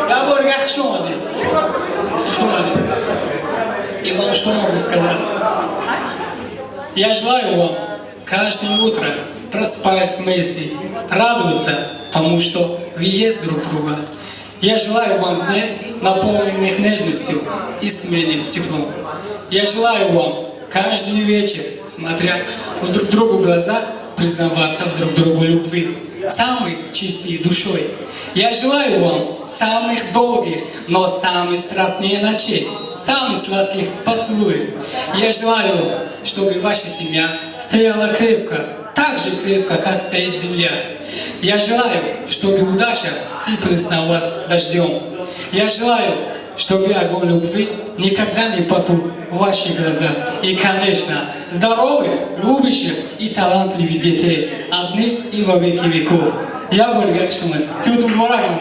Габор, как шумали? И вам что могу сказать? Я желаю вам каждое утро просыпаясь вместе, радоваться тому, что вы есть друг друга. Я желаю вам дней, наполненных нежностью и сменным теплом. Я желаю вам каждый вечер, смотря друг другу в глаза, признаваться в друг другу любви, самой чистой душой. Я желаю вам самых долгих, но самых страстных ночей, самых сладких поцелуев. Я желаю вам, чтобы ваша семья стояла крепко, так же крепко, как стоит земля. Я желаю, чтобы удача сыпалась на вас дождем. Я желаю, чтобы огонь любви никогда не потух в ваши глаза. И, конечно, здоровых, любящих и талантливых детей, одних и во веки веков. Я Ольга Шумов. Тюдум Мораган.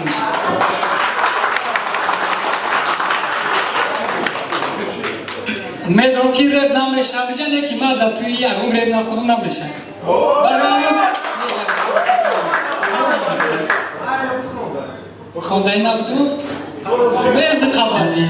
Медроки реб намеша, бджане ки мада туи ягум реб нахурум намеша. خدای نبودم مرز قبادی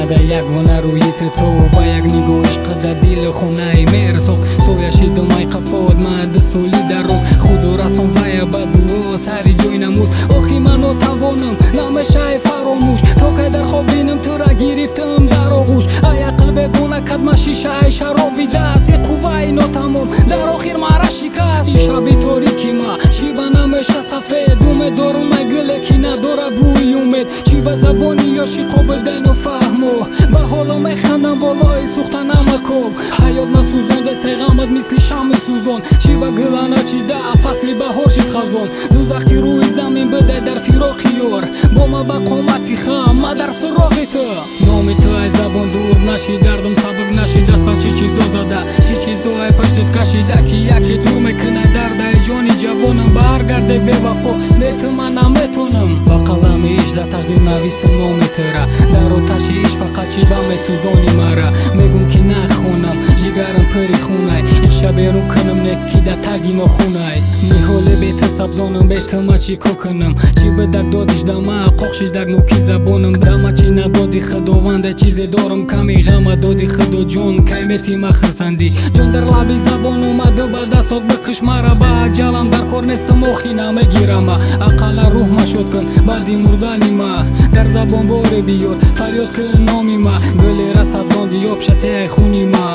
мада ягона рӯи то ба як нигоҳ ишқада дил хонаи мерсохт сояши думай қафот мада соли дароз худо расон вая ба дуо сари ҷой намуд охи ман нотавонам намешаи фаромӯш то кай дар хоб бинам тура гирифтам дар оғӯш ай ақл бегона кадма шишаи шароби даст и қувваи нотамом дар охир мара шикаст и шаби торики ма чӣ ба намеша сафед умед дорум ай гуле ки надора бӯи умед чӣ ба забони ёши қобил дену фаҳмо ба ҳоло механдам болои сухтанамакоб ҳаёт ма сӯзонда сайғамат мисли шамъи сӯзон чӣ ба гулана чида фасли баҳор шид хазон дузахти рӯи замин бидай дар фироқи ёр бо ма ба қомати хам ма дар суроғи ту номи ту ай забон дур нашид дардум сабук нашид даст ба чӣ чизо зада чӣ чизо ай паштут кашида ки яке дур мекуна дард ай ҷони ҷавонам баргарде бевафо мету ман наметонам ба қалами ижда тақдир нависту номи тура дар оташи иш фақат чӣ ба месӯзони мара мегум ки нахонам ҷигарам пири хунай иша берун кунам некида таги нохунай ниҳоле бета сабзонам бета ма чӣ ко кунам чӣ бидаг додишдама қоқшидаг нуки забонам дама чӣ надоди худованда чизе дорам ками ғама доди худо ҷон кай мети ма хирсандӣ ҷон дар лаби забон омаду ба дастот бикиш мара ба аҷалам дар кор нестам охи намегирама ақалла рӯҳ ма шод кун баъди мурдани ма дар забон боре биёр фарёд кун номи ма гулера сабзонди ёбшате ай хуни ма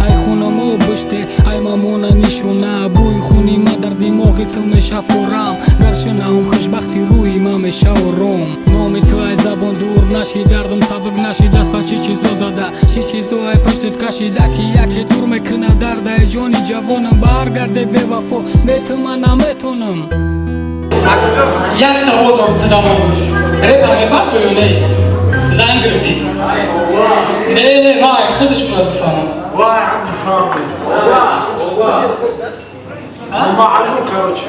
ай хунамо биште ай мамона нишона бӯи хуни ма дар димоғи ту мешафорам дар шунаҳум хушбахти рӯи ма мешаором номи ту ай забон дур нашид дардум сабук нашид даст ба чӣ чизо зада чӣ чизо ай паштут кашида ки яке дур мекуна дард ай ҷони ҷавонам баргарде бевафо мету ман наметонам як савол дорам ту давом бош репа мебар ту ё не занг гирифтӣ не вай худаш бояд бифаҳмам вай عندي فهمي والله معلوم короче